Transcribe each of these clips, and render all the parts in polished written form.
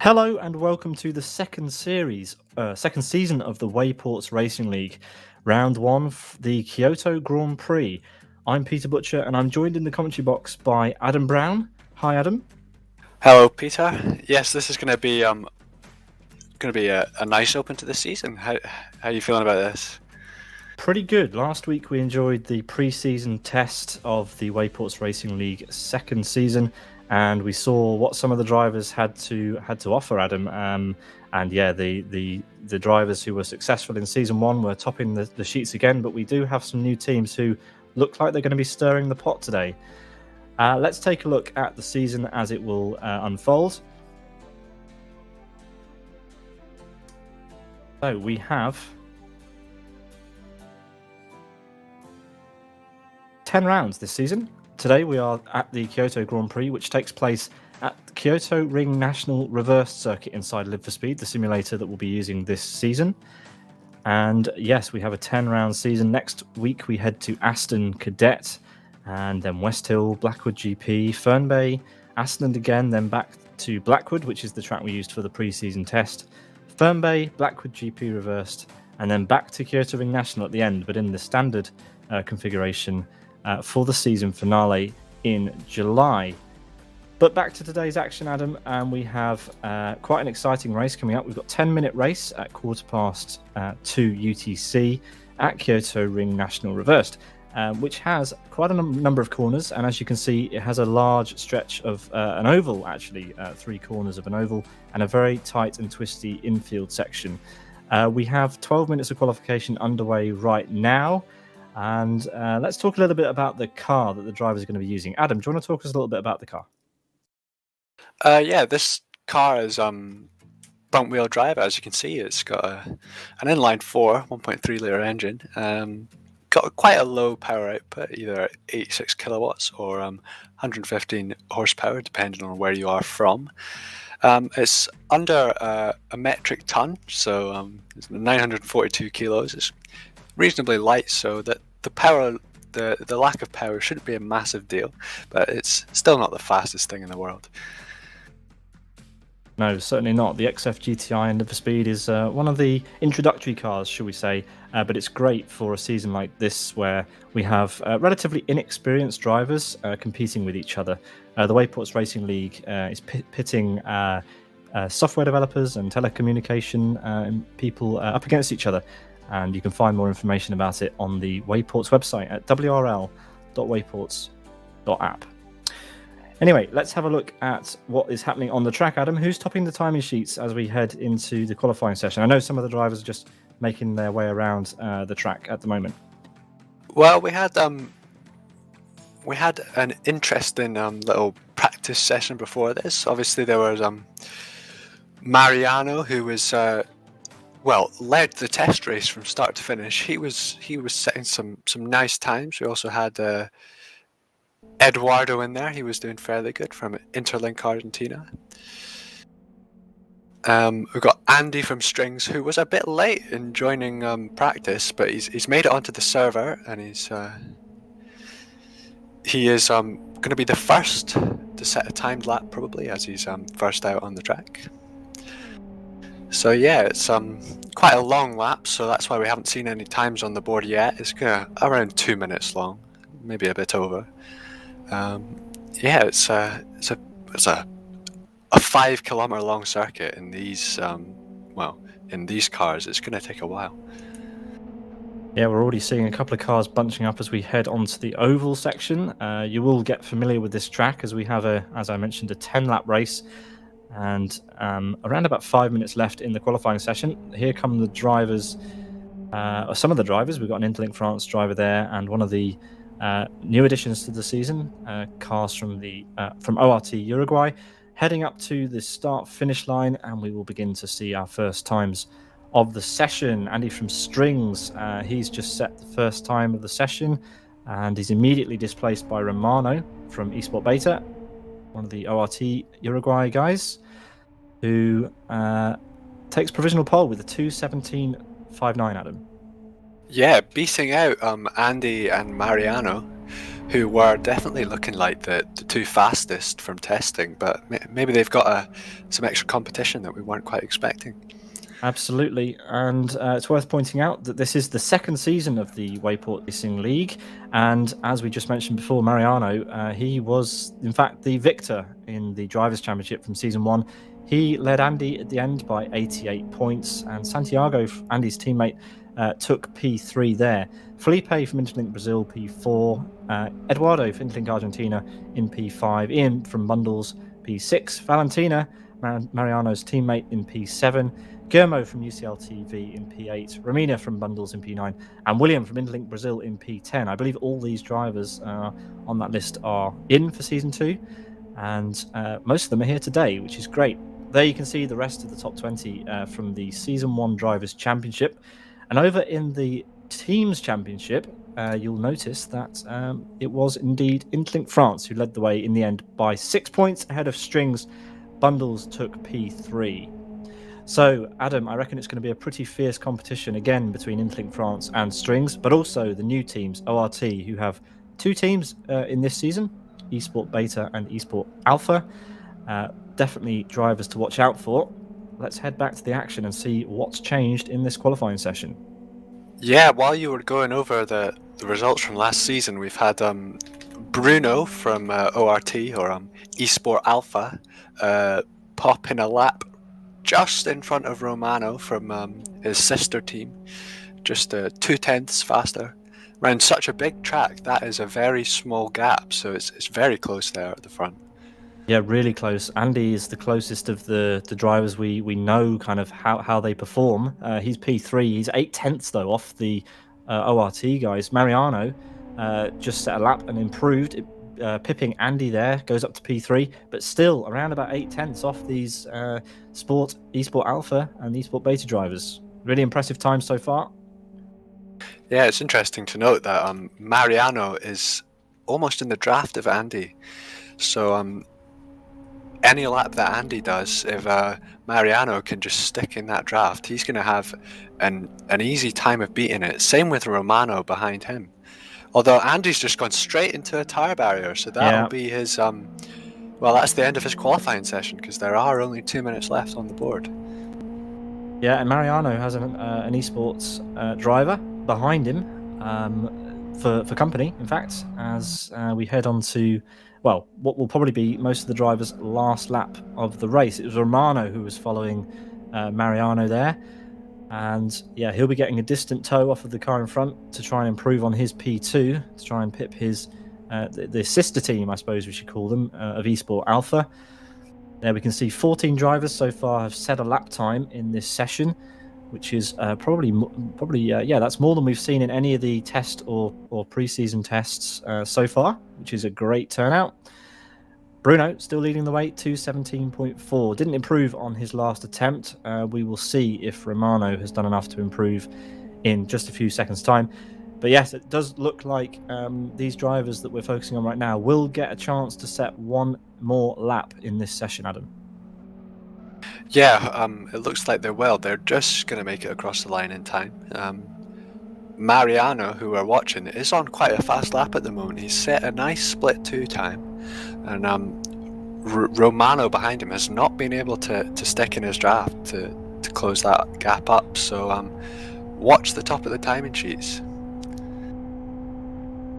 Hello and welcome to the second season of the Wayports Racing League, round one, the Kyoto Grand Prix. I'm Peter Butcher and I'm joined in the commentary box by Adam Brown. Hi, Adam. Hello, Peter. Yes, this is going to be a nice open to the season. How are you feeling about this? Pretty good. Last week we enjoyed the pre-season test of the Wayports Racing League second season, and we saw what some of the drivers had to offer, Adam. And yeah, the drivers who were successful in season one were topping the sheets again. But we do have some new teams who look like they're going to be stirring the pot today. Let's take a look at the season as it will unfold. So we have 10 rounds this season. Today we are at the Kyoto Grand Prix, which takes place at the Kyoto Ring National Reverse Circuit inside Live for Speed, the simulator that we'll be using this season. And yes, we have a 10-round season. Next week we head to Aston Cadet, and then West Hill, Blackwood GP, Fernbay, Aston again, then back to Blackwood, which is the track we used for the pre-season test. Fernbay, Blackwood GP reversed, and then back to Kyoto Ring National at the end, but in the standard configuration for the season finale in July. But back to today's action, Adam, and we have quite an exciting race coming up. We've got a 10-minute race at 2:15 UTC at Kyoto Ring National Reversed, which has quite a number of corners, and as you can see, it has a large stretch of an oval, actually, 3 corners of an oval, and a very tight and twisty infield section. We have 12 minutes of qualification underway right now. And let's talk a little bit about the car that the drivers are going to be using. Adam, do you want to talk us a little bit about the car? Yeah, this car is front-wheel drive. As you can see, it's got an inline-4 1.3-litre engine. Got quite a low power output, either 86 kilowatts or 115 horsepower, depending on where you are from. It's under a metric ton, so it's 942 kilos. It's reasonably light, so that the lack of power shouldn't be a massive deal, but it's still not the fastest thing in the world. No, certainly not. The XF GTI and Live for Speed is one of the introductory cars, shall we say, but it's great for a season like this where we have relatively inexperienced drivers competing with each other. The Wayports Racing League is pitting software developers and telecommunication people up against each other. And you can find more information about it on the Wayports website at wrl.wayports.app. Anyway, let's have a look at what is happening on the track. Adam, who's topping the timing sheets as we head into the qualifying session? I know some of the drivers are just making their way around the track at the moment. Well, we had an interesting little practice session before this. Obviously, there was Mariano, who was led the test race from start to finish. He was setting some nice times. We also had Eduardo in there. He was doing fairly good from Interlink Argentina. We've got Andy from Strings, who was a bit late in joining practice, but he's made it onto the server, and he is going to be the first to set a timed lap, probably, as he's first out on the track. So yeah, it's quite a long lap, so that's why we haven't seen any times on the board yet. It's around 2 minutes long, maybe a bit over. Yeah, it's a 5-kilometer long circuit in these in these cars. It's going to take a while. Yeah, we're already seeing a couple of cars bunching up as we head onto the oval section. You will get familiar with this track as we have as I mentioned, a 10-lap race. And around about 5 minutes left in the qualifying session. Here come the drivers, or some of the drivers. We've got an Interlink France driver there, and one of the new additions to the season, cars from ORT Uruguay, heading up to the start-finish line, and we will begin to see our first times of the session. Andy from Strings, he's just set the first time of the session, and he's immediately displaced by Romano from Esport Beta, one of the ORT Uruguay guys, who takes provisional pole with a 2:17.59, Adam. Yeah, beating out Andy and Mariano, who were definitely looking like the two fastest from testing, but maybe they've got some extra competition that we weren't quite expecting. Absolutely, and it's worth pointing out that this is the second season of the Wayport Racing League, and as we just mentioned before, Mariano, he was in fact the victor in the Drivers' Championship from season one. He led Andy at the end by 88 points, and Santiago, Andy's teammate, took P3 there. Felipe from Interlink Brazil, P4. Eduardo from Interlink Argentina in P5. Ian from Bundles, P6. Valentina, Mariano's teammate, in P7. Guillermo from UCL TV in P8, Romina from Bundles in P9, and William from Interlink Brazil in P10. I believe all these drivers on that list are in for season 2, and most of them are here today, which is great. There you can see the rest of the top 20 from the season 1 Drivers' Championship. And over in the Teams Championship, you'll notice that it was indeed Interlink France who led the way in the end by 6 points ahead of Strings. Bundles took P3. So, Adam, I reckon it's going to be a pretty fierce competition again between Interlink France and Strings, but also the new teams, ORT, who have 2 teams in this season, Esport Beta and Esport Alpha. Definitely drivers to watch out for. Let's head back to the action and see what's changed in this qualifying session. Yeah, while you were going over the results from last season, we've had Bruno from ORT, or Esport Alpha, pop in a lap just in front of Romano from his sister team, just 0.2 faster. Around such a big track, that is a very small gap, so it's very close there at the front. Yeah, really close. Andy is the closest of the drivers we know kind of how they perform. He's P3. He's 0.8 though off the ORT guys. Mariano just set a lap and improved, pipping Andy there, goes up to P3, but still around about 0.8 off these Esport Alpha and Esport Beta drivers. Really impressive time so far. Yeah, it's interesting to note that Mariano is almost in the draft of Andy. So any lap that Andy does, if Mariano can just stick in that draft, he's going to have an easy time of beating it. Same with Romano behind him. Although Andy's just gone straight into a tyre barrier, so that'll be his well, that's the end of his qualifying session, because there are only 2 minutes left on the board. Yeah, and Mariano has an esports driver behind him for company, in fact, as we head on to, well, what will probably be most of the drivers' last lap of the race. It was Romano who was following Mariano there. And yeah, he'll be getting a distant tow off of the car in front to try and improve on his P2, to try and pip his the sister team, I suppose we should call them, of Esport Alpha. There we can see 14 drivers so far have set a lap time in this session, which is probably that's more than we've seen in any of the test or pre-season tests so far, which is a great turnout. Bruno still leading the way, 2:17.4. Didn't improve on his last attempt. We will see if Romano has done enough to improve in just a few seconds' time. But yes, it does look like these drivers that we're focusing on right now will get a chance to set one more lap in this session, Adam. Yeah, it looks like they will. They're just going to make it across the line in time. Mariano, who we're watching, is on quite a fast lap at the moment. He's set a nice split 2 time, and Romano behind him has not been able to stick in his draft to close that gap up. So watch the top of the timing sheets.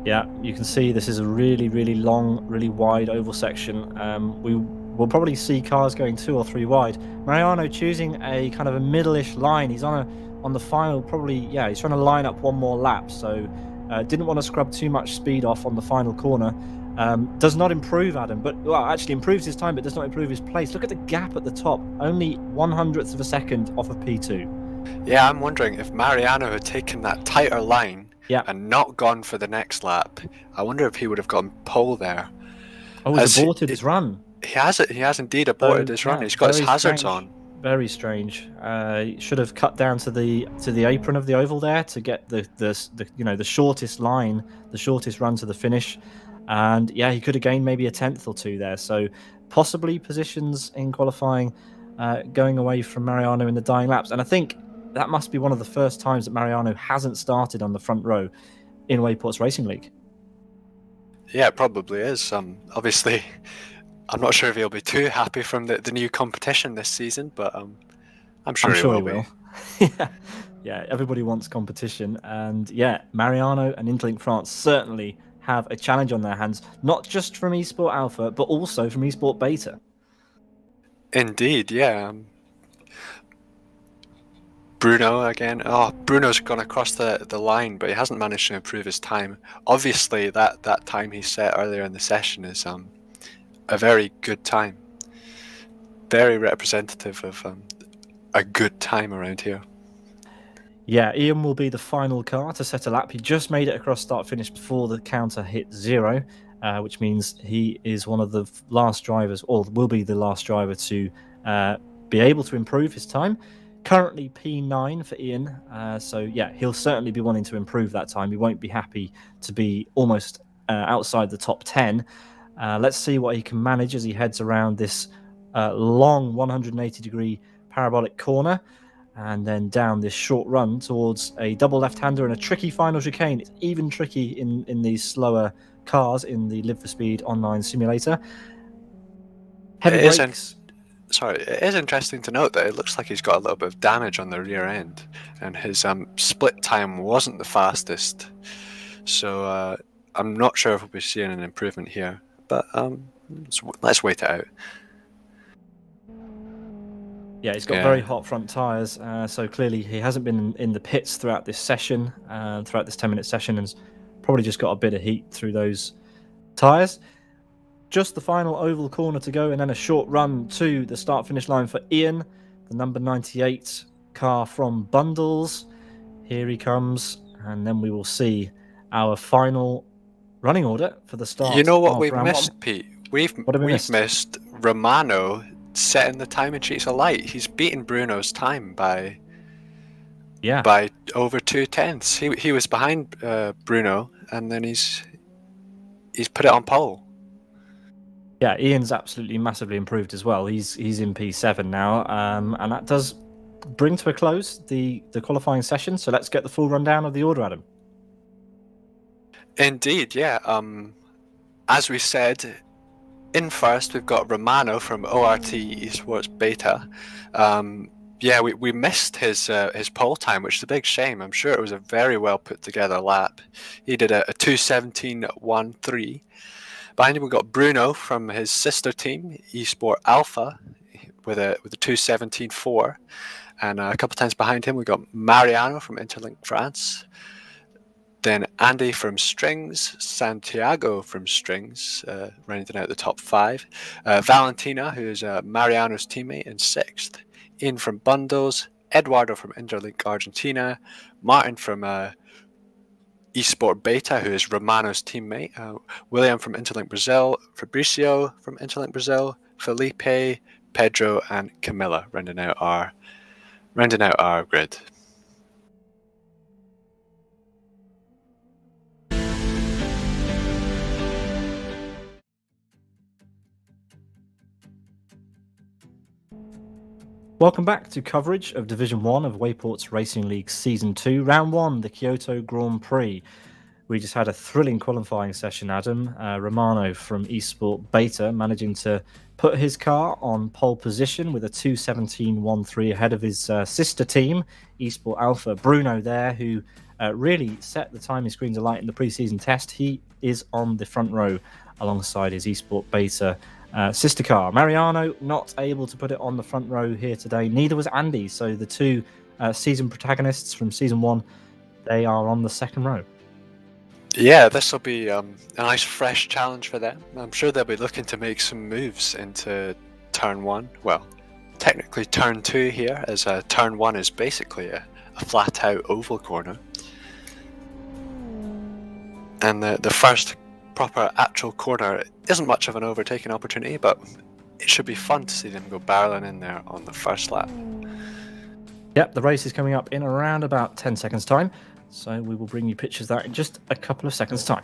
Yeah, you can see this is a really, really long, really wide oval section. We will probably see cars going 2 or 3 wide. Mariano choosing a kind of a middle-ish line. He's on the final, probably, yeah, he's trying to line up one more lap. So didn't want to scrub too much speed off on the final corner. Does not improve Adam, but well, actually improves his time, but does not improve his place. Look at the gap at the top, only 1/100th of a second off of P2. Yeah, I'm wondering if Mariano had taken that tighter line and not gone for the next lap. I wonder if he would have gotten pole there. Oh, he's aborted his run. He has indeed aborted his run. He's got his hazards on. Very strange. He should have cut down to the apron of the oval there to get the shortest line, the shortest run to the finish. And yeah, he could have gained maybe a 10th or 2 there. So possibly positions in qualifying going away from Mariano in the dying laps. And I think that must be one of the first times that Mariano hasn't started on the front row in Wayports Racing League. Yeah, it probably is. Obviously, I'm not sure if he'll be too happy from the new competition this season, but I'm sure I'm he sure will he be. will. Yeah, yeah. Everybody wants competition, and yeah, Mariano and Interlink France certainly have a challenge on their hands, not just from Esport Alpha, but also from Esport Beta. Indeed, yeah. Bruno again. Oh, Bruno's gone across the line, but he hasn't managed to improve his time. Obviously, that time he set earlier in the session is a very good time. Very representative of a good time around here. Yeah, Ian will be the final car to set a lap. He just made it across start finish before the counter hit 0, which means he is one of the last drivers, or will be the last driver to be able to improve his time. Currently P9 for Ian, so yeah, he'll certainly be wanting to improve that time. He won't be happy to be almost outside the top 10. Let's see what he can manage as he heads around this long 180-degree parabolic corner, and then down this short run towards a double left-hander and a tricky final chicane. It's even tricky in these slower cars in the Live for Speed online simulator. Heavy It is brakes. it is interesting to note that it looks like he's got a little bit of damage on the rear end, and his split time wasn't the fastest. So I'm not sure if we'll be seeing an improvement here, but let's wait it out. Yeah, he's got Yeah. very hot front tyres, so clearly he hasn't been in the pits throughout this session, throughout this 10-minute session, and has probably just got a bit of heat through those tyres. Just the final oval corner to go, and then a short run to the start-finish line for Ian, the number 98 car from Bundles. Here he comes, and then we will see our final running order for the start. You know what of we've round missed, one. Pete? What have we We've missed? missed Romano setting the timing sheets alight. He's beaten Bruno's time by over 2/10. He was behind Bruno, and then he's put it on pole. Yeah, Ian's absolutely massively improved as well. He's in P7 now, and that does bring to a close the qualifying session. So let's get the full rundown of the order, Adam. Indeed, yeah. As we said, in first we've got Romano from ORT Esports Beta. Yeah, we missed his pole time, which is a big shame. I'm sure it was a very well put together lap. He did a 2:17.13. Behind him we got Bruno from his sister team Esport Alpha with a 2:17.4, and a couple times behind him we got Mariano from Interlink France. Then Andy from Strings, Santiago from Strings, rounding out the top 5. Valentina, who is Mariano's teammate, in 6th. Ian from Bundles, Eduardo from Interlink Argentina, Martin from Esport Beta, who is Romano's teammate, William from Interlink Brazil, Fabricio from Interlink Brazil, Felipe, Pedro, and Camilla, rounding out our grid. Welcome back to coverage of Division 1 of Wayports Racing League Season 2, Round 1, the Kyoto Grand Prix. We just had a thrilling qualifying session, Adam. Romano from Esport Beta managing to put his car on pole position with a 2:17.13 ahead of his sister team, Esport Alpha. Bruno there, who really set the timing screens alight in the pre-season test. He is on the front row alongside his Esport Beta sister car. Mariano not able to put it on the front row here today. Neither was Andy. So the two season protagonists from Season 1, they are on the second row. Yeah, this will be a nice fresh challenge for them. I'm sure they'll be looking to make some moves into turn 1. Well, technically turn 2 here, as turn 1 is basically a flat out oval corner. And the first proper actual corner isn't much of an overtaking opportunity, but it should be fun to see them go barreling in there on the first lap. Yep, the race is coming up in around about 10 seconds time, so we will bring you pictures of that in just a couple of seconds time.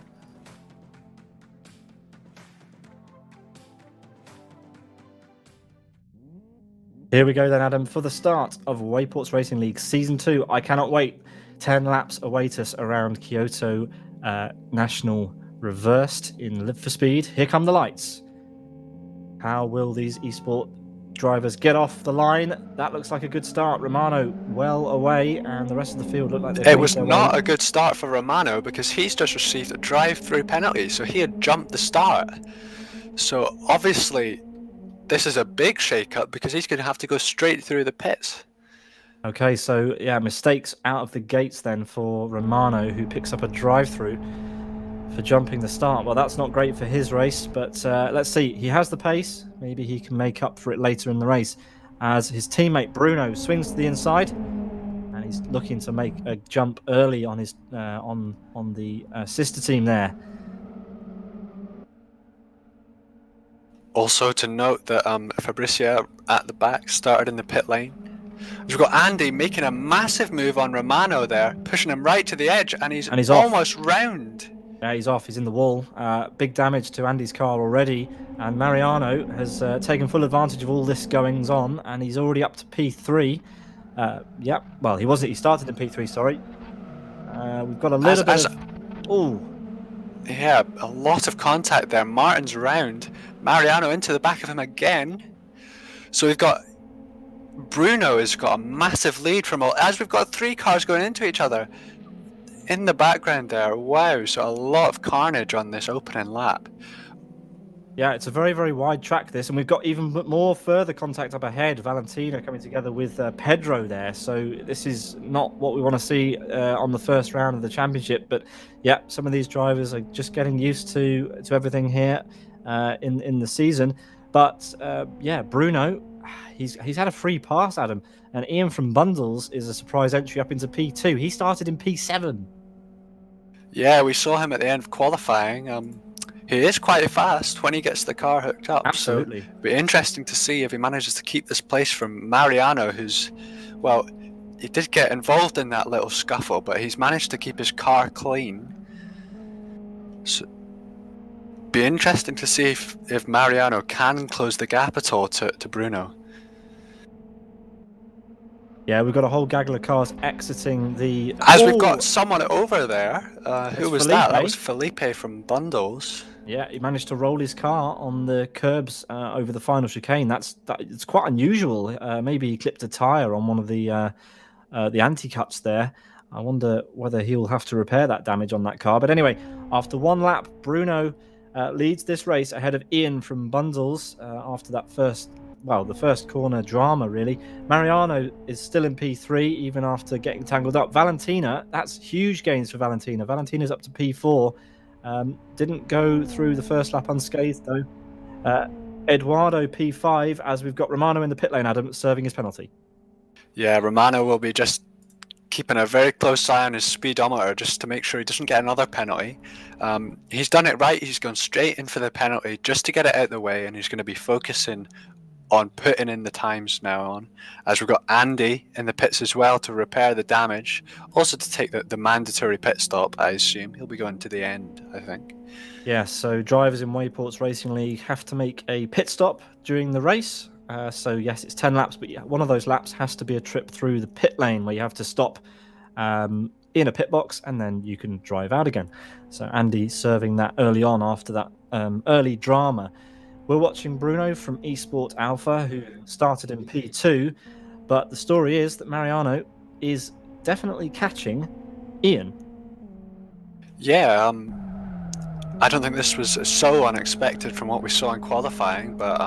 Here we go then, Adam, for the start of Wayports Racing League Season 2. I cannot wait. 10 laps await us around Kyoto National reversed in Live for Speed. Here come the lights. How will these esport drivers get off the line? That looks like a good start. Romano well away, and the rest of the field look like they've It made was their way. not a good start for Romano because he's just received a drive-through penalty, so he had jumped the start. So obviously, this is a big shake-up because he's going to have to go straight through the pits. Okay, so yeah, mistakes out of the gates then for Romano, who picks up a drive-through for jumping the start. Well, that's not great for his race, but let's see. He has the pace. Maybe he can make up for it later in the race as his teammate Bruno swings to the inside, and he's looking to make a jump early on his on the sister team there. Also to note that Fabricia at the back started in the pit lane. We've got Andy making a massive move on Romano there, pushing him right to the edge, and he's almost round. Yeah, he's off. He's in the wall. Big damage to Andy's car already. And Mariano has taken full advantage of all this goings on, and he's already up to P3. Yeah, well, he wasn't. He started in P3, sorry. We've got a little bit of... Oh. Yeah, a lot of contact there. Martin's round. Mariano into the back of him again. So we've got... Bruno has got a massive lead from all... As we've got 3 cars going into each other. In the background there, wow, so a lot of carnage on this opening lap. Yeah, it's a very, very wide track, this, and we've got even more further contact up ahead. Valentina coming together with Pedro there, so this is not what we want to see on the first round of the championship. But yeah, some of these drivers are just getting used to everything here in the season. But yeah, Bruno, he's had a free pass, Adam, and Ian from Bundles is a surprise entry up into P2. He started in P7. Yeah, we saw him at the end of qualifying. He is quite fast when he gets the car hooked up. Absolutely. So it'll be interesting to see if he manages to keep this place from Mariano, who's, well, he did get involved in that little scuffle, but he's managed to keep his car clean. So be interesting to see if Mariano can close the gap at all to Bruno. Yeah, we've got a whole gaggle of cars exiting the... We've got someone over there. Who was Felipe. That was Felipe from Bundles. Yeah, he managed to roll his car on the curbs over the final chicane. It's quite unusual. Maybe he clipped a tyre on one of the anti-cuts there. I wonder whether he'll have to repair that damage on that car. But anyway, after one lap, Bruno leads this race ahead of Ian from Bundles after that the first corner drama, really. Mariano is still in P3, even after getting tangled up. Valentina, that's huge gains for Valentina. Valentina's up to P4. Didn't go through the first lap unscathed, though. Eduardo P5, as we've got Romano in the pit lane, Adam, serving his penalty. Yeah, Romano will be just keeping a very close eye on his speedometer just to make sure he doesn't get another penalty. He's done it right. He's gone straight in for the penalty just to get it out of the way, and he's going to be focusing on putting in the times now on, as we've got Andy in the pits as well to repair the damage, also to take the mandatory pit stop. I assume he'll be going to the end, I think. Yeah, so drivers in Wayports Racing League have to make a pit stop during the race. So yes, it's 10 laps, but yeah, one of those laps has to be a trip through the pit lane where you have to stop in a pit box and then you can drive out again. So Andy serving that early on after that early drama. We're watching Bruno from Esport Alpha, who started in P2, but the story is that Mariano is definitely catching Ian. Yeah, I don't think this was so unexpected from what we saw in qualifying, but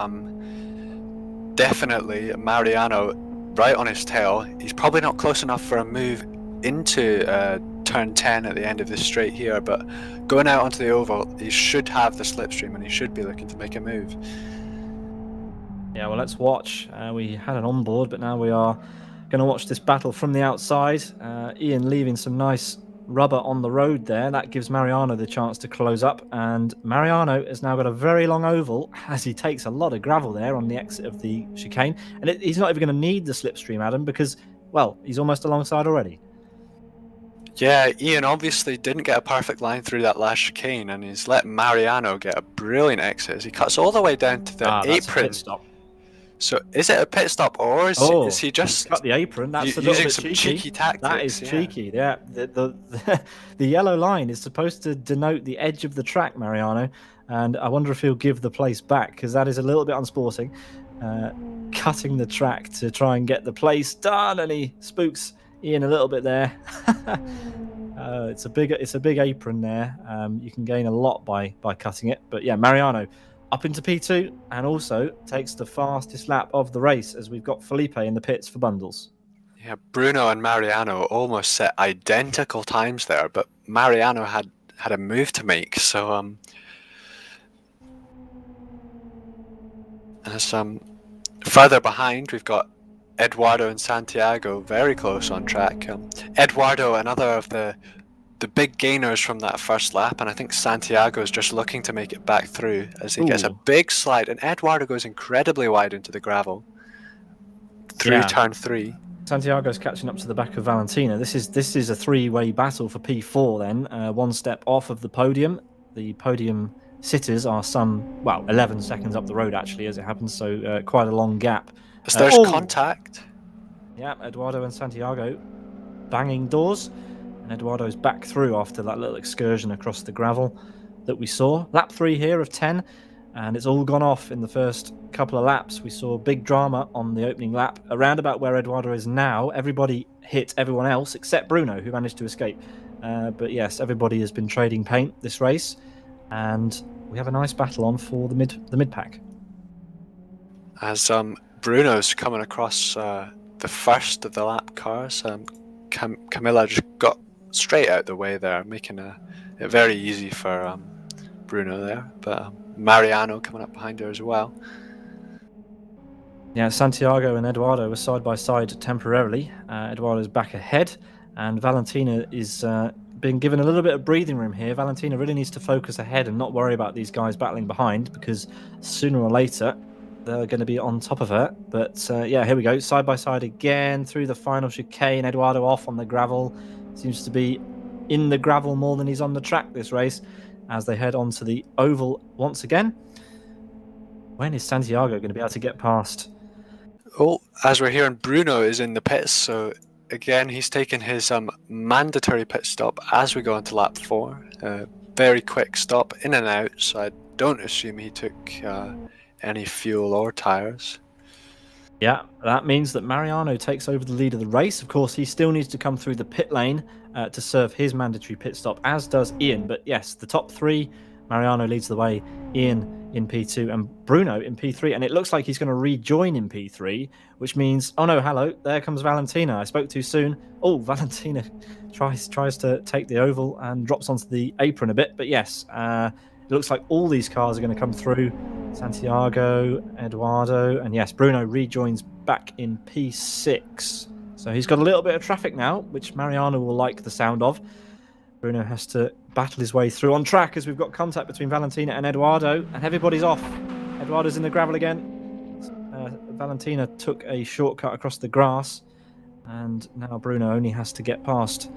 definitely Mariano right on his tail. He's probably not close enough for a move into turn 10 at the end of this straight here, but going out onto the oval, he should have the slipstream and he should be looking to make a move. Yeah, well, let's watch. We had an onboard, but now we are going to watch this battle from the outside. Ian leaving some nice rubber on the road there. That gives Mariano the chance to close up, and Mariano has now got a very long oval as he takes a lot of gravel there on the exit of the chicane, and he's not even going to need the slipstream, Adam, because, well, he's almost alongside already. Yeah, Ian obviously didn't get a perfect line through that last chicane, and he's let Mariano get a brilliant exit as he cuts all the way down to the apron. Stop. So is it a pit stop, or is he He's just cut the apron. That's a little using bit some cheeky. cheeky That is tactics? Yeah. cheeky. Yeah, the yellow line is supposed to denote the edge of the track, Mariano, and I wonder if he'll give the place back because that is a little bit unsporting. Cutting the track to try and get the place done, and he spooks Ian a little bit there. It's a big apron there. You can gain a lot by cutting it, but yeah, Mariano up into P2 and also takes the fastest lap of the race as we've got Felipe in the pits for bundles. Yeah, Bruno and Mariano almost set identical times there, but Mariano had a move to make. So as further behind, we've got Eduardo and Santiago very close on track. Eduardo, another of the big gainers from that first lap, and I think Santiago is just looking to make it back through as he gets a Ooh. big slide, and Eduardo goes incredibly wide into the gravel through turn 3. Santiago's catching up to the back of Valentina. This is a three-way battle for P4 then. One step off of the podium. The podium sitters are 11 seconds up the road actually as it happens, so quite a long gap. As there's contact. Yeah, Eduardo and Santiago banging doors, and Eduardo's back through after that little excursion across the gravel that we saw. Lap 3 here of 10, and it's all gone off in the first couple of laps. We saw big drama on the opening lap around about where Eduardo is now. Everybody hit everyone else except Bruno, who managed to escape. But yes, everybody has been trading paint this race, and we have a nice battle on for the mid pack. As Bruno's coming across the first of the lap cars, Camilla just got straight out the way there, making it very easy for Bruno there. But Mariano coming up behind her as well. Yeah, Santiago and Eduardo were side by side temporarily. Eduardo's back ahead, and Valentina is being given a little bit of breathing room here. Valentina really needs to focus ahead and not worry about these guys battling behind, because sooner or later they're going to be on top of her. But yeah, here we go, side by side again through the final chicane. Eduardo off on the gravel, seems to be in the gravel more than he's on the track this race as they head onto the oval once again. When is Santiago going to be able to get past? Oh, as we're hearing, Bruno is in the pits, so again he's taking his mandatory pit stop as we go into lap 4. Very quick stop, in and out, so I don't assume he took any fuel or tires. Yeah, that means that Mariano takes over the lead of the race. Of course, he still needs to come through the pit lane to serve his mandatory pit stop, as does Ian. But yes, the top 3, Mariano leads the way, Ian in P2 and Bruno in P3. And it looks like he's going to rejoin in P3, which means, oh no, hello, there comes Valentina. I spoke too soon. Oh, Valentina tries to take the oval and drops onto the apron a bit. But yes, it looks like all these cars are going to come through. Santiago, Eduardo, and yes, Bruno rejoins back in P6. So he's got a little bit of traffic now, which Mariano will like the sound of. Bruno has to battle his way through on track as we've got contact between Valentina and Eduardo, and everybody's off. Eduardo's in the gravel again. Valentina took a shortcut across the grass, and now Bruno only has to get past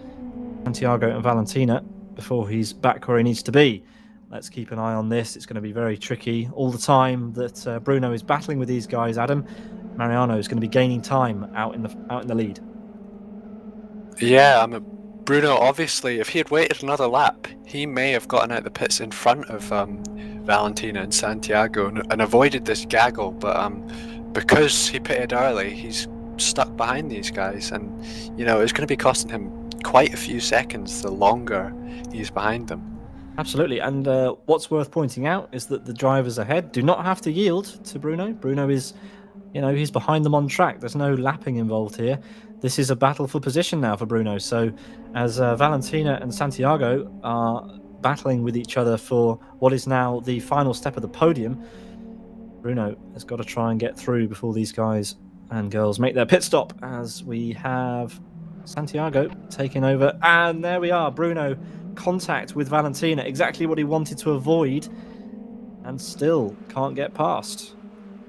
Santiago and Valentina before he's back where he needs to be. Let's keep an eye on this. It's going to be very tricky all the time that Bruno is battling with these guys. Adam, Mariano is going to be gaining time out in the lead. Yeah, Bruno, obviously, if he had waited another lap, he may have gotten out the pits in front of Valentina and Santiago and avoided this gaggle. But because he pitted early, he's stuck behind these guys, and it's going to be costing him quite a few seconds the longer he's behind them. Absolutely, and what's worth pointing out is that the drivers ahead do not have to yield to Bruno. Bruno is, he's behind them on track. There's no lapping involved here. This is a battle for position now for Bruno. So as Valentina and Santiago are battling with each other for what is now the final step of the podium, Bruno has got to try and get through before these guys and girls make their pit stop, as we have Santiago taking over. And there we are, Bruno contact with Valentina, exactly what he wanted to avoid, and still can't get past.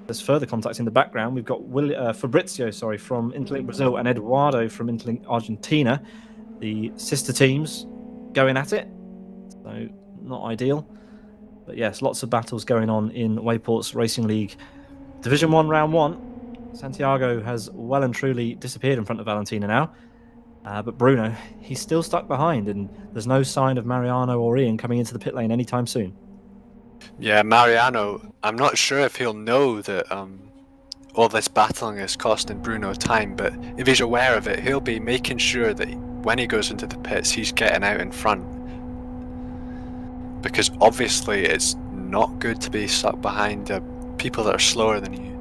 There's further contact in the background. We've got Fabrizio from Interlink Brazil and Eduardo from Interlink Argentina, the sister teams going at it, so not ideal. But yes, lots of battles going on in Wayports Racing League Division 1, round 1. Santiago has well and truly disappeared in front of Valentina now. But Bruno, he's still stuck behind, and there's no sign of Mariano or Ian coming into the pit lane anytime soon. Yeah, Mariano, I'm not sure if he'll know that all this battling is costing Bruno time, but if he's aware of it, he'll be making sure that when he goes into the pits, he's getting out in front. Because obviously it's not good to be stuck behind people that are slower than you.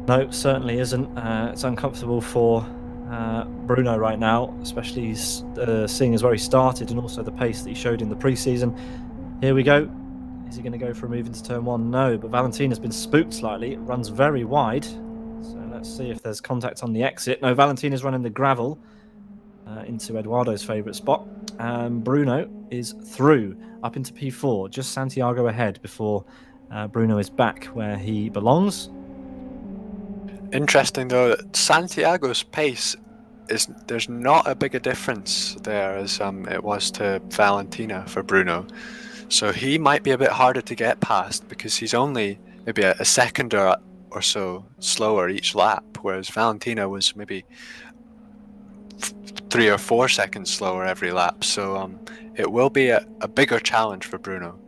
No, certainly isn't. It's uncomfortable for Bruno right now, especially seeing as where he started and also the pace that he showed in the pre-season. Here we go. Is he going to go for a move into turn 1? No, but Valentina's been spooked slightly. It runs very wide. So let's see if there's contact on the exit. No, Valentina's running the gravel into Eduardo's favourite spot. Bruno is through up into P4, just Santiago ahead before Bruno is back where he belongs. Interesting though that Santiago's pace there's not a big a difference there as it was to Valentina for Bruno. So he might be a bit harder to get past because he's only maybe a second or so slower each lap, whereas Valentina was maybe 3 or 4 seconds slower every lap. So it will be a bigger challenge for Bruno.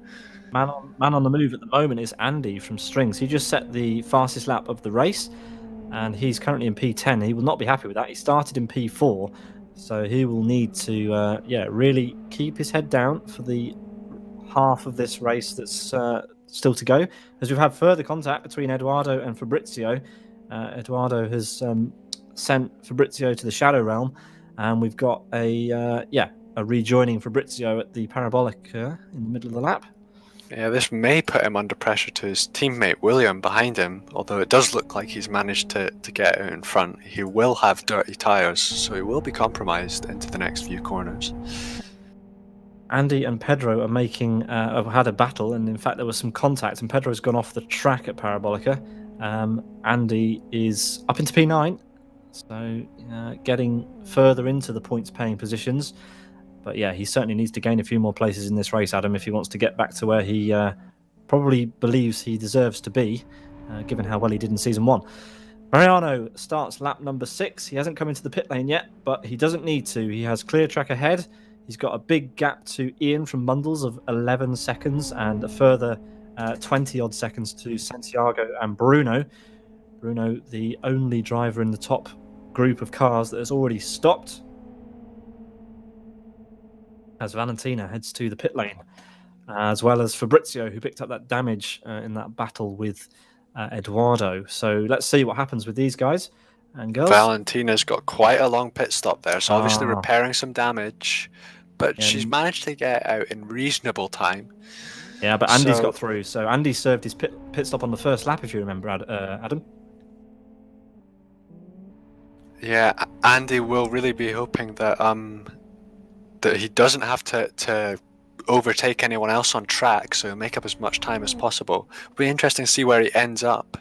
Man on the move at the moment is Andy from Strings. He just set the fastest lap of the race, and he's currently in P10. He will not be happy with that. He started in P4, so he will need to really keep his head down for the half of this race that's still to go, as we've had further contact between Eduardo and Fabrizio. Eduardo has sent Fabrizio to the Shadow Realm, and we've got a rejoining Fabrizio at the Parabolic in the middle of the lap. Yeah, this may put him under pressure to his teammate William behind him, although it does look like he's managed to get out in front. He will have dirty tyres, so he will be compromised into the next few corners. Andy and Pedro are making had a battle, and in fact there was some contact, and Pedro's gone off the track at Parabolica. Andy is up into P9, so getting further into the points paying positions. But yeah, he certainly needs to gain a few more places in this race, Adam, if he wants to get back to where he probably believes he deserves to be, given how well he did in Season 1. Mariano starts lap number 6. He hasn't come into the pit lane yet, but he doesn't need to. He has clear track ahead. He's got a big gap to Ian from Mundles of 11 seconds and a further 20-odd seconds to Santiago and Bruno. Bruno, the only driver in the top group of cars that has already stopped, as Valentina heads to the pit lane, as well as Fabrizio, who picked up that damage in that battle with Eduardo. So let's see what happens with these guys and girls. Valentina's got quite a long pit stop there, so obviously repairing some damage, but she's managed to get out in reasonable time. Yeah, but Andy's got through. So Andy served his pit stop on the first lap, if you remember, Adam. Yeah, Andy will really be hoping that that he doesn't have to overtake anyone else on track, so make up as much time as possible. It'll be interesting to see where he ends up.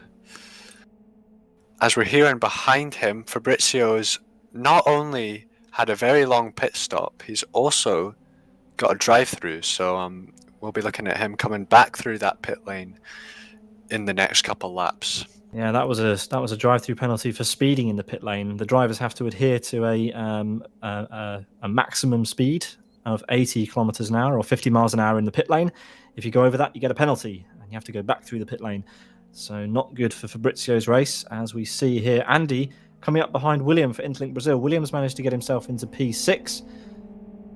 As we're hearing behind him, Fabrizio's not only had a very long pit stop, he's also got a drive-through, so we'll be looking at him coming back through that pit lane in the next couple laps. Yeah, that was a drive-through penalty for speeding in the pit lane. The drivers have to adhere to a maximum speed of 80 kilometers an hour or 50 miles an hour in the pit lane. If you go over that, you get a penalty, and you have to go back through the pit lane. So not good for Fabrizio's race, as we see here. Andy coming up behind William for Interlink Brazil. William's managed to get himself into P6,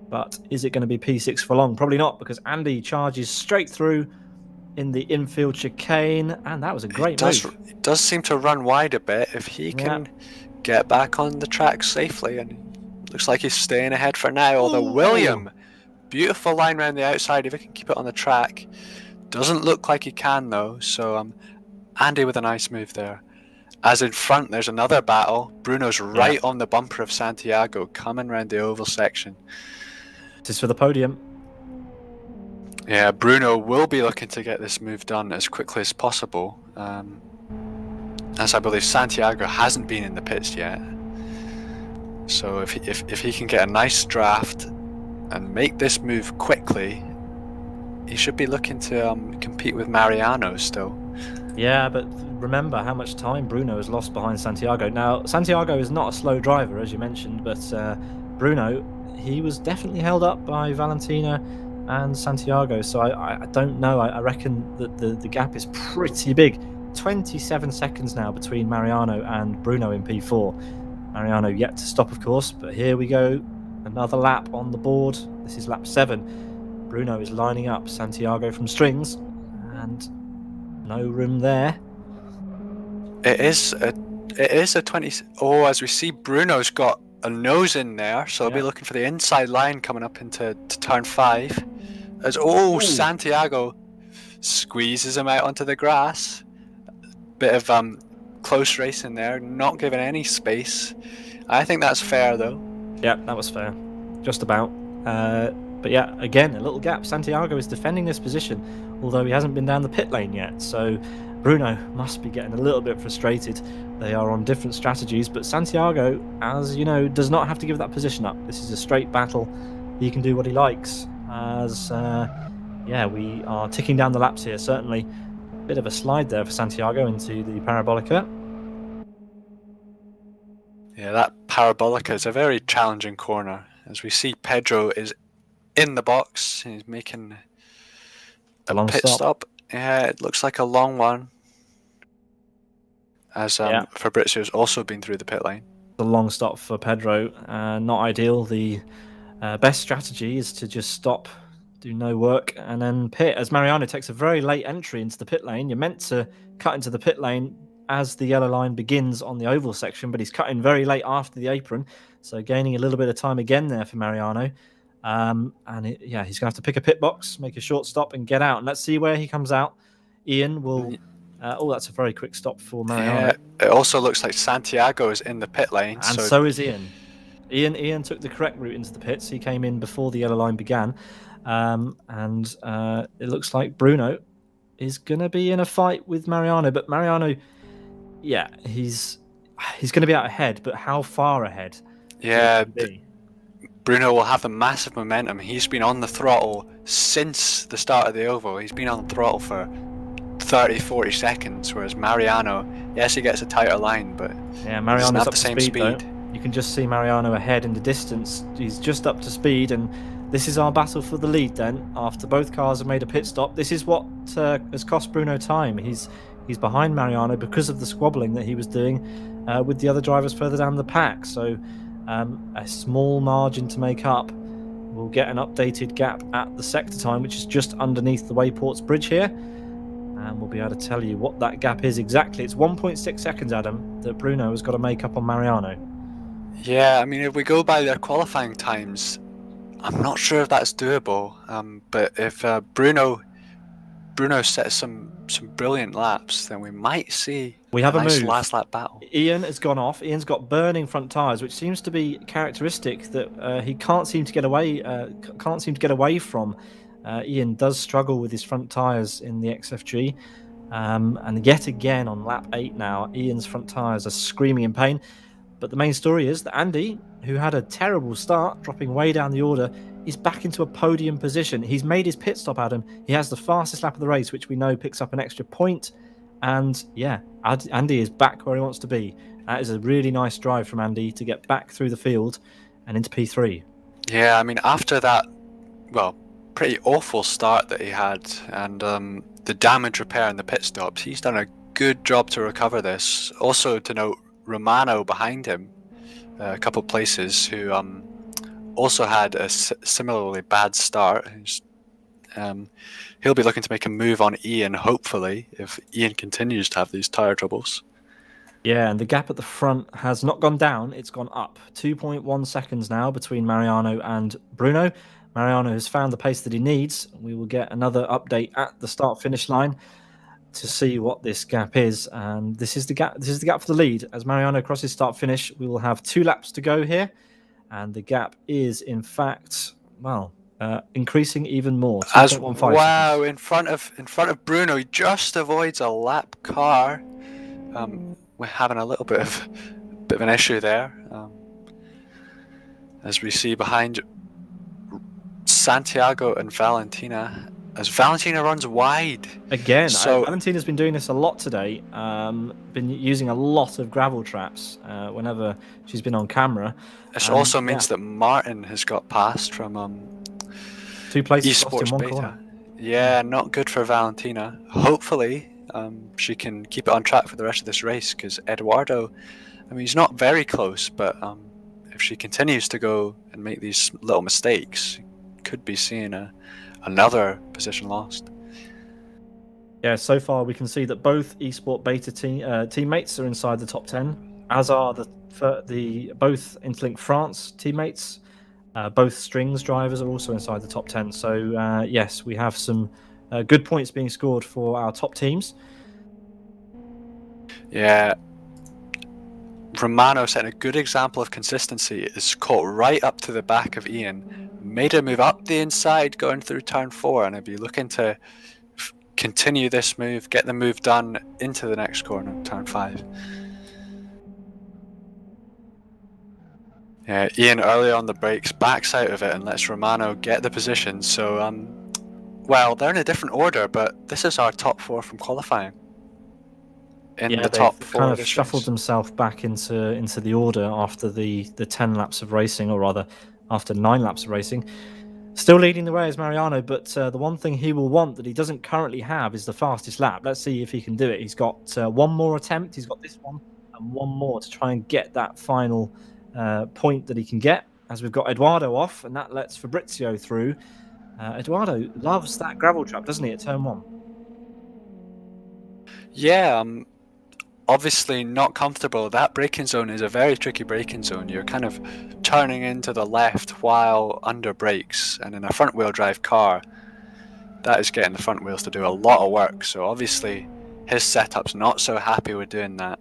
but is it going to be P6 for long? Probably not, because Andy charges straight through in the infield chicane, and that was a great move. It does seem to run wide a bit. If he can get back on the track safely, and looks like he's staying ahead for now, although William, beautiful line around the outside, if he can keep it on the track. Doesn't look like he can though, so Andy with a nice move there. As in front, there's another battle. Bruno's right on the bumper of Santiago, coming around the oval section. This is for the podium. Yeah, Bruno will be looking to get this move done as quickly as possible, as I believe Santiago hasn't been in the pits yet. So if he can get a nice draft and make this move quickly, he should be looking to compete with Mariano still. Yeah, but remember how much time Bruno has lost behind Santiago. Now, Santiago is not a slow driver, as you mentioned, but Bruno, he was definitely held up by Valentina and Santiago. So I don't know. I reckon that the gap is pretty big. 27 seconds now between Mariano and Bruno in P4. Mariano yet to stop, of course, but here we go. Another lap on the board. This is lap 7. Bruno is lining up Santiago from strings, and no room there. It is a 20. Oh, as we see, Bruno's got a nose in there, so he'll be looking for the inside line coming up into turn 5. As Santiago squeezes him out onto the grass. Bit of close racing there, not giving any space. I think that's fair though. Yeah, that was fair. Just about. But yeah, again, a little gap. Santiago is defending this position, although he hasn't been down the pit lane yet. So Bruno must be getting a little bit frustrated. They are on different strategies, but Santiago, as you know, does not have to give that position up. This is a straight battle. He can do what he likes. As yeah, we are ticking down the laps here. Certainly, a bit of a slide there for Santiago into the Parabolica. Yeah, that Parabolica is a very challenging corner. As we see, Pedro is in the box. He's making a pit stop. Yeah, it looks like a long one. As Fabrizio's also been through the pit lane. The long stop for Pedro, not ideal. The best strategy is to just stop, do no work, and then pit. As Mariano takes a very late entry into the pit lane, you're meant to cut into the pit lane as the yellow line begins on the oval section, but he's cutting very late after the apron, so gaining a little bit of time again there for Mariano. And he's going to have to pick a pit box, make a short stop, and get out. And let's see where he comes out. Ian will. That's a very quick stop for Mariano. Yeah, it also looks like Santiago is in the pit lane, and so is Ian. Ian took the correct route into the pits. He came in before the yellow line began, and it looks like Bruno is going to be in a fight with Mariano. But Mariano, yeah, he's going to be out ahead. But how far ahead? Yeah, Bruno will have the massive momentum. He's been on the throttle since the start of the oval. He's been on the throttle for 30-40 seconds, whereas Mariano, yes, he gets a tighter line, but yeah, Mariano's up to speed. Though. You can just see Mariano ahead in the distance. He's just up to speed, and this is our battle for the lead then, after both cars have made a pit stop. This is what has cost Bruno time. He's behind Mariano because of the squabbling that he was doing with the other drivers further down the pack. So a small margin to make up. We'll get an updated gap at the sector time, which is just underneath the Wayports bridge here. And we'll be able to tell you what that gap is exactly. It's 1.6 seconds, Adam, that Bruno has got to make up on Mariano. Yeah, I mean, if we go by their qualifying times, I'm not sure if that's doable. But if Bruno sets some brilliant laps, then we might see a nice move. Last lap battle. Ian has gone off. Ian's got burning front tyres, which seems to be characteristic that he can't seem to get away from. Ian does struggle with his front tyres in the XFG. And yet again on lap 8 now, Ian's front tyres are screaming in pain. But the main story is that Andy, who had a terrible start, dropping way down the order, is back into a podium position. He's made his pit stop, Adam. He has the fastest lap of the race, which we know picks up an extra point. And yeah, Andy is back where he wants to be. That is a really nice drive from Andy to get back through the field and into P3. Yeah, I mean, after that, well, pretty awful start that he had, and the damage repair and the pit stops, he's done a good job to recover this. Also to note, Romano behind him, a couple places, who also had a similarly bad start. He'll be looking to make a move on Ian, hopefully, if Ian continues to have these tyre troubles. Yeah, and the gap at the front has not gone down, it's gone up. 2.1 seconds now between Mariano and Bruno. Mariano has found the pace that he needs. We will get another update at the start-finish line to see what this gap is, and this is the gap. This is the gap for the lead. As Mariano crosses start-finish, we will have 2 laps to go here, and the gap is, in fact, increasing even more. 2.15 seconds. in front of Bruno, he just avoids a lap car. We're having a little bit of an issue there, as we see behind Santiago and Valentina. as Valentina runs wide. Again, So Valentina's been doing this a lot today. Been using a lot of gravel traps whenever she's been on camera. this And also means that Martin has got passed from 2 places lost in esports 1 beta. corner. Yeah, not good for Valentina. Hopefully, she can keep it on track for the rest of this race, because Eduardo, I mean, he's not very close, but if she continues to go and make these little mistakes, could be seeing another position lost. Yeah, so far we can see that both eSport Beta teammates are inside the top 10, as are the both Interlink France teammates. Both Strings drivers are also inside the top 10. So yes, we have some good points being scored for our top teams. Yeah, Romano setting a good example of consistency, is caught right up to the back of Ian, made a move up the inside going through turn 4, and I'd be looking to continue this move, get the move done into the next corner, turn 5. Yeah, Ian early on the brakes backs out of it and lets Romano get the position. So, well, they're in a different order, but this is our top 4 from qualifying. In the top 4 kind of of this shuffled race. themselves back into the order after the 10 laps of racing, or rather after 9 laps of racing. Still leading the way is Mariano, but the one thing he will want that he doesn't currently have is the fastest lap. Let's see if he can do it. He's got one more attempt. He's got this one and one more to try and get that final point that he can get, as we've got Eduardo off, and that lets Fabrizio through. Eduardo loves that gravel trap, doesn't he, at turn 1? Yeah, obviously not comfortable. That braking zone is a very tricky braking zone. You're kind of turning into the left while under brakes, and in a front wheel drive car, that is getting the front wheels to do a lot of work. So obviously his setup's not so happy with doing that.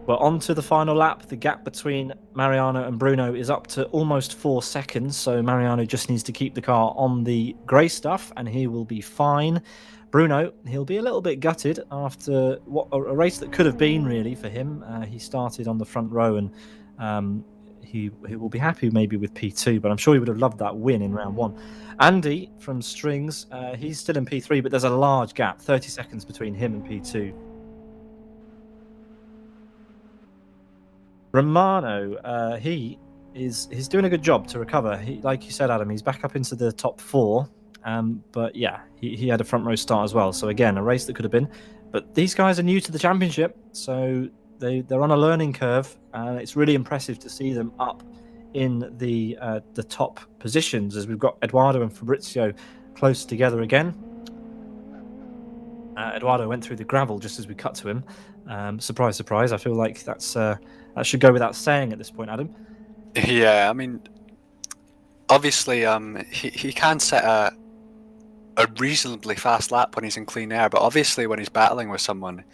Well, on to the final lap. The gap between Mariano and Bruno is up to almost 4 seconds. So Mariano just needs to keep the car on the grey stuff and he will be fine. Bruno, he'll be a little bit gutted after what a race that could have been really for him. He started on the front row and he will be happy maybe with P2, but I'm sure he would have loved that win in round 1. Andy from Strings, he's still in P3, but there's a large gap, 30 seconds between him and P2. Romano, he's doing a good job to recover. Like you said, Adam, he's back up into the top 4. But yeah, he had a front row start as well. So again, a race that could have been. But these guys are new to the championship, so they're on a learning curve, and it's really impressive to see them up in the top positions, as we've got Eduardo and Fabrizio close together again. Eduardo went through the gravel just as we cut to him. Surprise, surprise. I feel like that should go without saying at this point, Adam. Yeah, I mean, obviously, he can set a reasonably fast lap when he's in clean air, but obviously when he's battling with someone,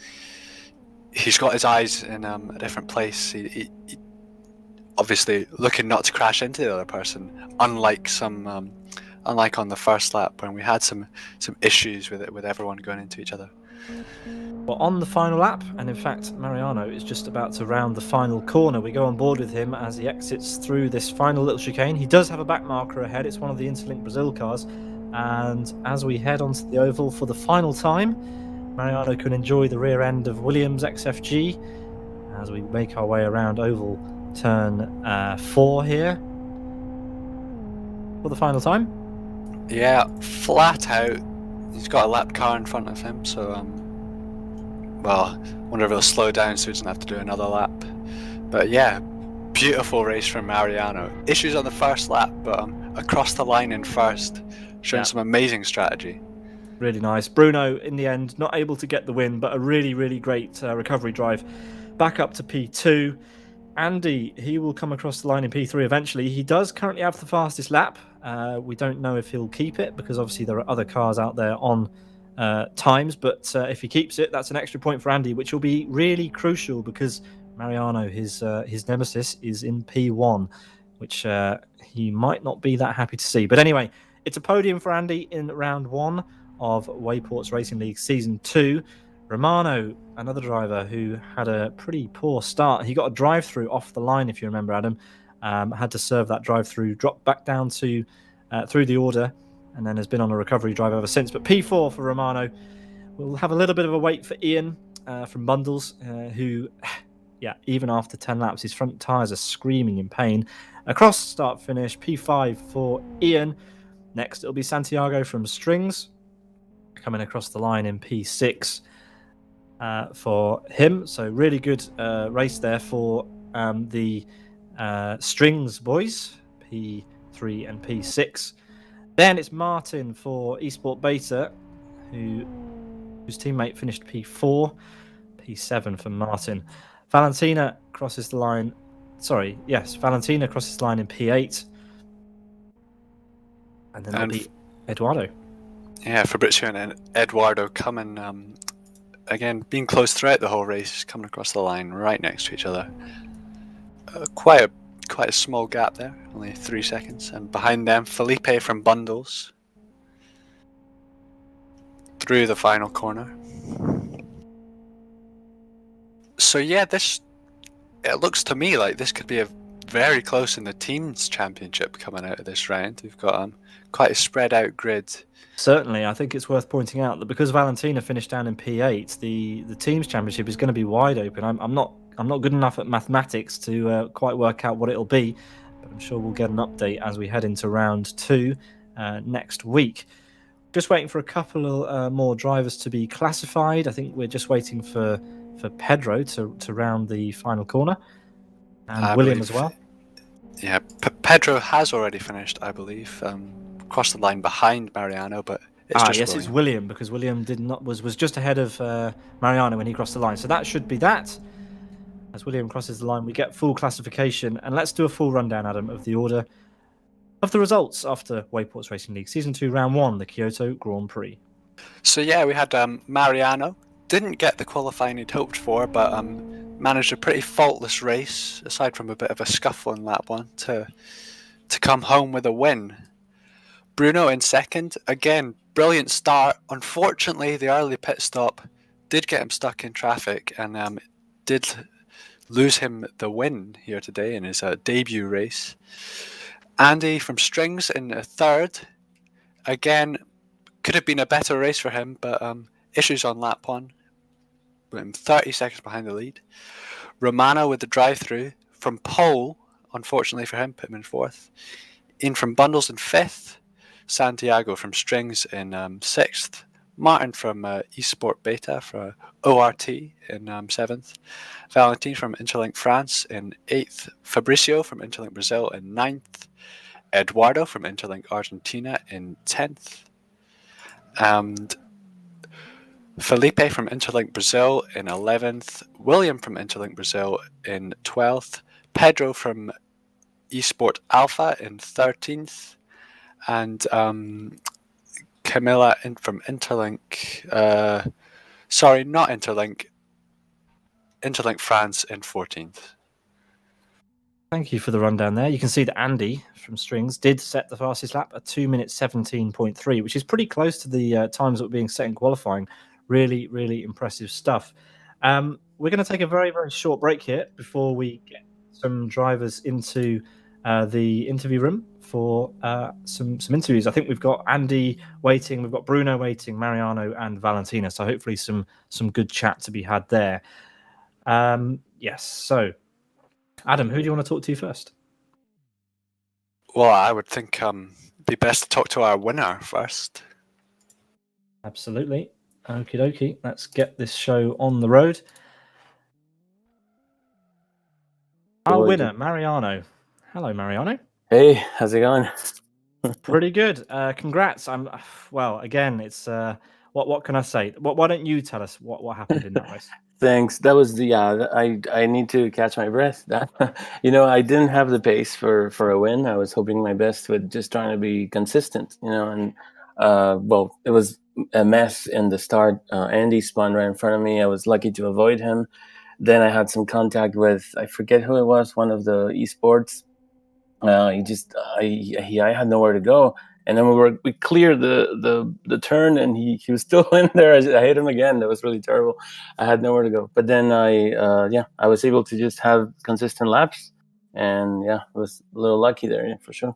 he's got his eyes in a different place. He obviously looking not to crash into the other person, unlike on the first lap when we had some issues with everyone going into each other. Well, on the final lap, and in fact, Mariano is just about to round the final corner. We go on board with him as he exits through this final little chicane. He does have a back marker ahead. It's one of the Interlink Brazil cars. And as we head onto the oval for the final time, Mariano can enjoy the rear end of Williams XFG as we make our way around oval turn 4 here for the final time. Yeah, flat out. He's got a lap car in front of him, so well, wonder if he'll slow down so he doesn't have to do another lap. But yeah, beautiful race from Mariano. Issues on the first lap, but across the line in first, showing some amazing strategy. Really nice. Bruno, in the end, not able to get the win, but a really, really great recovery drive back up to P2. Andy, he will come across the line in P3 eventually. He does currently have the fastest lap. We don't know if he'll keep it because obviously there are other cars out there on times, but if he keeps it, that's an extra point for Andy, which will be really crucial because Mariano, his nemesis, is in P1, which he might not be that happy to see. But anyway, it's a podium for Andy in round 1 of Wayports Racing League Season 2. Romano, another driver who had a pretty poor start. He got a drive-through off the line, if you remember, Adam. Had to serve that drive-through, dropped back down to through the order, and then has been on a recovery drive ever since. But P4 for Romano. We'll have a little bit of a wait for Ian from Bundles, who, yeah, even after 10 laps, his front tyres are screaming in pain. Across start finish, P5 for Ian. Next, it'll be Santiago from Strings coming across the line in P6 for him. So really good race there for the Strings boys, P3 and P6. Then it's Martin for Esport Beta, whose teammate finished P4, P7 for Martin. Valentina crosses the line. Valentina crosses the line in P8. And then it'll be Eduardo. Yeah, Fabrizio and Eduardo coming, again, being close throughout the whole race, coming across the line right next to each other. Quite a small gap there, only 3 seconds. And behind them, Felipe from Bundles through the final corner. So yeah, it looks to me like this could be a very close in the teams championship coming out of this round. We've got quite a spread out grid. Certainly, I think it's worth pointing out that because Valentina finished down in P8, the teams championship is going to be wide open. I'm not good enough at mathematics to quite work out what it'll be, but I'm sure we'll get an update as we head into round 2 next week. Just waiting for a couple of more drivers to be classified. I think we're just waiting for Pedro to round the final corner, and William as well. Yeah, Pedro has already finished, I believe. Crossed the line behind Mariano, but it's just William. It's William, because William was just ahead of Mariano when he crossed the line. So that should be that. As William crosses the line, we get full classification, and let's do a full rundown, Adam, of the order of the results after Wayports Racing League Season 2, Round 1, the Kyoto Grand Prix. So yeah, we had Mariano. Didn't get the qualifying he'd hoped for, but managed a pretty faultless race, aside from a bit of a scuffle in lap 1, to come home with a win. Bruno in second. Again, brilliant start. Unfortunately, the early pit stop did get him stuck in traffic and did lose him the win here today in his debut race. Andy from Strings in third. Again, could have been a better race for him, but issues on lap 1. Put him 30 seconds behind the lead. Romano with the drive-through from pole, unfortunately for him, put him in fourth. Ian from Bundles in fifth. Santiago from Strings in sixth. Martin from Esport Beta for ORT in seventh. Valentin from Interlink France in eighth. Fabricio from Interlink Brazil in ninth. Eduardo from Interlink Argentina in 10th. And Felipe from Interlink Brazil in 11th. William from Interlink Brazil in 12th. Pedro from Esport Alpha in 13th. And Camilla from Interlink, not Interlink, Interlink France in 14th. Thank you for the rundown there. You can see that Andy from Strings did set the fastest lap at 2 minutes 17.3, which is pretty close to the times that were being set in qualifying. Really, really impressive stuff. We're going to take a very, very short break here before we get some drivers into the interview room for some interviews. I think we've got Andy waiting, we've got Bruno waiting, Mariano and Valentina. So hopefully some good chat to be had there. Yes. So, Adam, who do you want to talk to first? Well, I would think be best to talk to our winner first. Absolutely. Okie dokie. Let's get this show on the road. Our winner, Mariano. Hello, Mariano. Hey, how's it going? Pretty good. Congrats. Again, it's what can I say? Why don't you tell us what happened in that race? Thanks. That was I need to catch my breath. I didn't have the pace for a win. I was hoping my best with just trying to be consistent, and it was a mess in the start. Andy spun right in front of me. I was lucky to avoid him. Then I had some contact with, I forget who it was, one of the esports. I had nowhere to go, and then we cleared the turn, and he was still in there. I hit him again. That was really terrible. I had nowhere to go, but then I was able to just have consistent laps, and I was a little lucky there, for sure.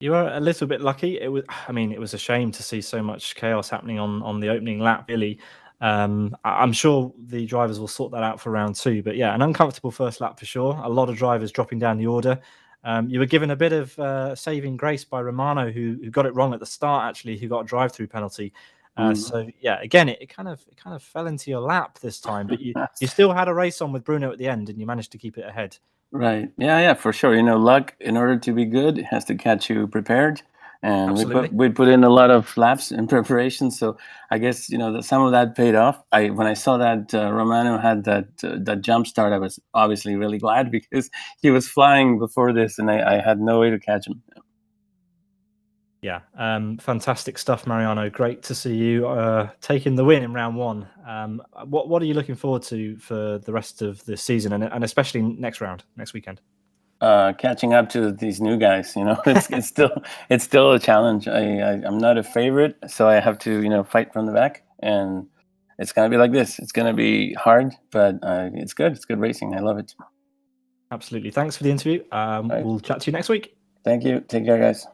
You were a little bit lucky. It was a shame to see so much chaos happening on the opening lap. Really, I'm sure the drivers will sort that out for round 2. But yeah, an uncomfortable first lap for sure. A lot of drivers dropping down the order. You were given a bit of saving grace by Romano, who got it wrong at the start. Actually, who got a drive-through penalty. So yeah, again, it kind of fell into your lap this time. But you still had a race on with Bruno at the end, and you managed to keep it ahead. Right. Yeah, for sure. Luck, in order to be good, it has to catch you prepared. And Absolutely. we put in a lot of laps in preparation. So I guess, some of that paid off. When I saw that Romano had that jump start, I was obviously really glad because he was flying before this and I had no way to catch him. Yeah, fantastic stuff, Mariano. Great to see you taking the win in round 1. What are you looking forward to for the rest of the season and especially next weekend? Catching up to these new guys, it's still a challenge. I'm not a favorite, so I have to fight from the back, and it's gonna be like this. It's gonna be hard, but it's good. It's good racing. I love it. Absolutely. Thanks for the interview. Right. We'll chat to you next week. Thank you. Take care, guys.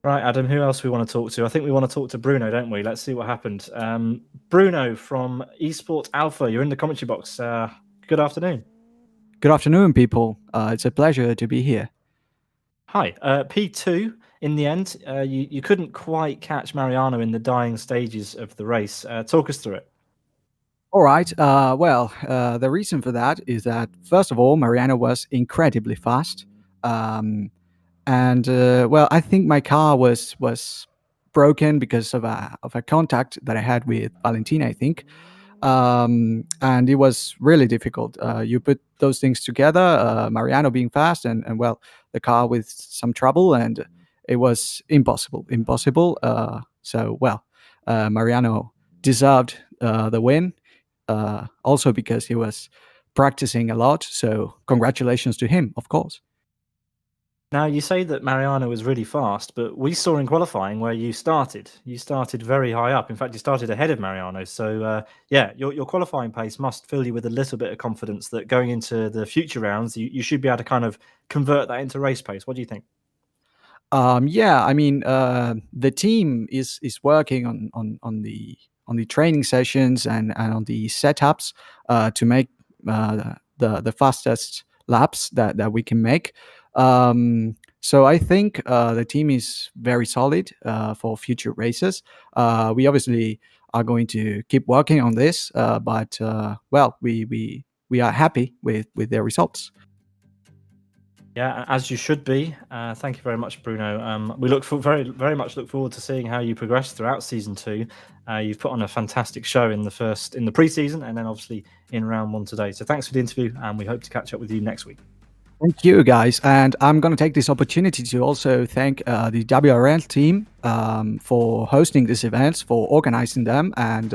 Right, Adam, who else we want to talk to? I think we want to talk to Bruno, don't we? Let's see what happened. Bruno from Esports Alpha, you're in the commentary box. Good afternoon. Good afternoon, people. It's a pleasure to be here. Hi. P2, in the end, you couldn't quite catch Mariano in the dying stages of the race. Talk us through it. All right. The reason for that is that, first of all, Mariano was incredibly fast. I think my car was broken because of a contact that I had with Valentina, I think. And it was really difficult. You put those things together, Mariano being fast and the car with some trouble, and it was impossible. Mariano deserved the win, also because he was practicing a lot. So congratulations to him, of course. Now, you say that Mariano was really fast, but we saw in qualifying where you started. You started very high up. In fact, you started ahead of Mariano. So, your qualifying pace must fill you with a little bit of confidence that going into the future rounds, you should be able to kind of convert that into race pace. What do you think? The team is working on the training sessions and on the setups to make the fastest laps that we can make. So I think the team is very solid for future races. We obviously are going to keep working on this, but we are happy with their results. Yeah, as you should be. Thank you very much, Bruno. We very much look forward to seeing how you progress throughout season 2. You've put on a fantastic show in the pre-season, and then obviously in round 1 today. So thanks for the interview, and we hope to catch up with you next week. Thank you, guys. And I'm going to take this opportunity to also thank the WRL team for hosting these events, for organizing them, and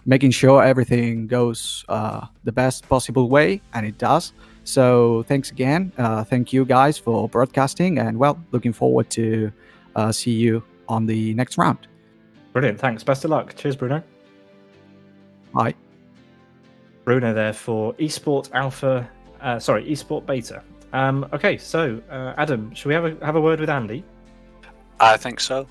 making sure everything goes the best possible way, and it does. So thanks again. Thank you, guys, for broadcasting, and looking forward to see you on the next round. Brilliant. Thanks. Best of luck. Cheers, Bruno. Bye. Bruno there for Esport Alpha. Esport Beta. Okay, so Adam, should we have a word with Andy? I think so.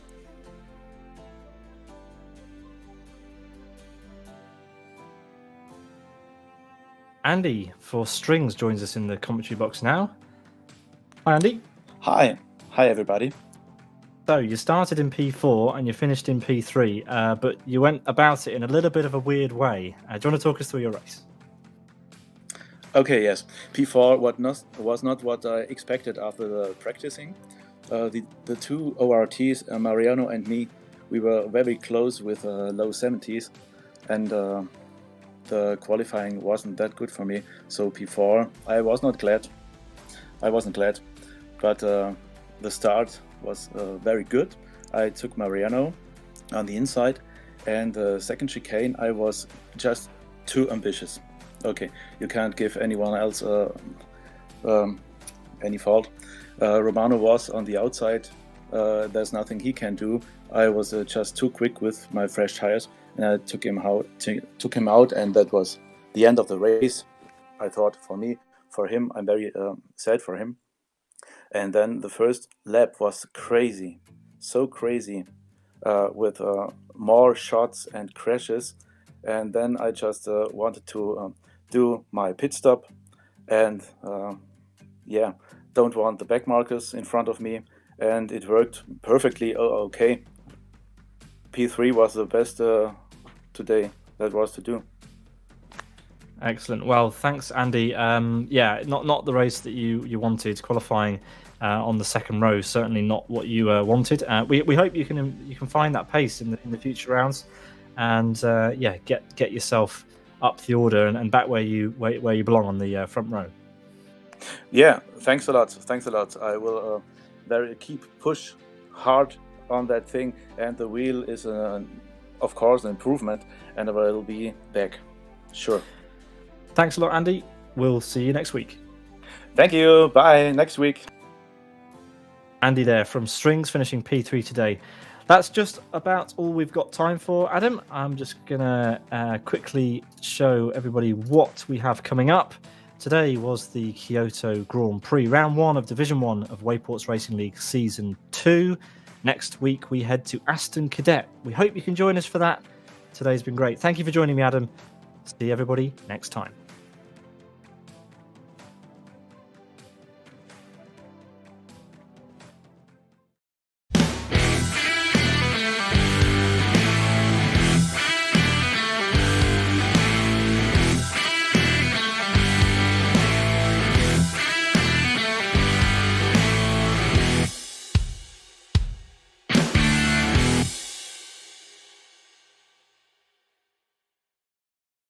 Andy for Strings joins us in the commentary box now. Hi, Andy. Hi everybody. So you started in P4 and you finished in P3, but you went about it in a little bit of a weird way. Do you want to talk us through your race? Okay, yes. P4 was not what I expected after the practicing. The two ORTs, Mariano and me, we were very close with low 70s, and the qualifying wasn't that good for me. So P4, I wasn't glad, but the start was very good. I took Mariano on the inside, and the second chicane I was just too ambitious. Okay, you can't give anyone else any fault. Romano was on the outside. There's nothing he can do. I was just too quick with my fresh tires, and I took him out, and that was the end of the race. I thought for him, I'm very sad for him. And then the first lap was crazy, so crazy, with more shots and crashes. And then I just wanted to do my pit stop, and yeah, don't want the back markers in front of me, and it worked perfectly. Okay, P3 was the best today that was to do. Excellent. Well, thanks, Andy. Yeah, not the race that you wanted. Qualifying on the second row, certainly not what you wanted. We hope you can find that pace in the future rounds, and yeah, get yourself up the order and back where you belong on the front row. Yeah, thanks a lot. I will keep push hard on that thing, and the wheel is of course an improvement, and I will be back. Sure. Thanks a lot, Andy. We'll see you next week. Thank you. Bye. Next week. Andy there from Strings, finishing P3 today. That's just about all we've got time for, Adam. I'm just going to quickly show everybody what we have coming up. Today was the Kyoto Grand Prix, round 1 of Division 1 of Wayports Racing League Season 2. Next week, we head to Aston Cadet. We hope you can join us for that. Today's been great. Thank you for joining me, Adam. See everybody next time.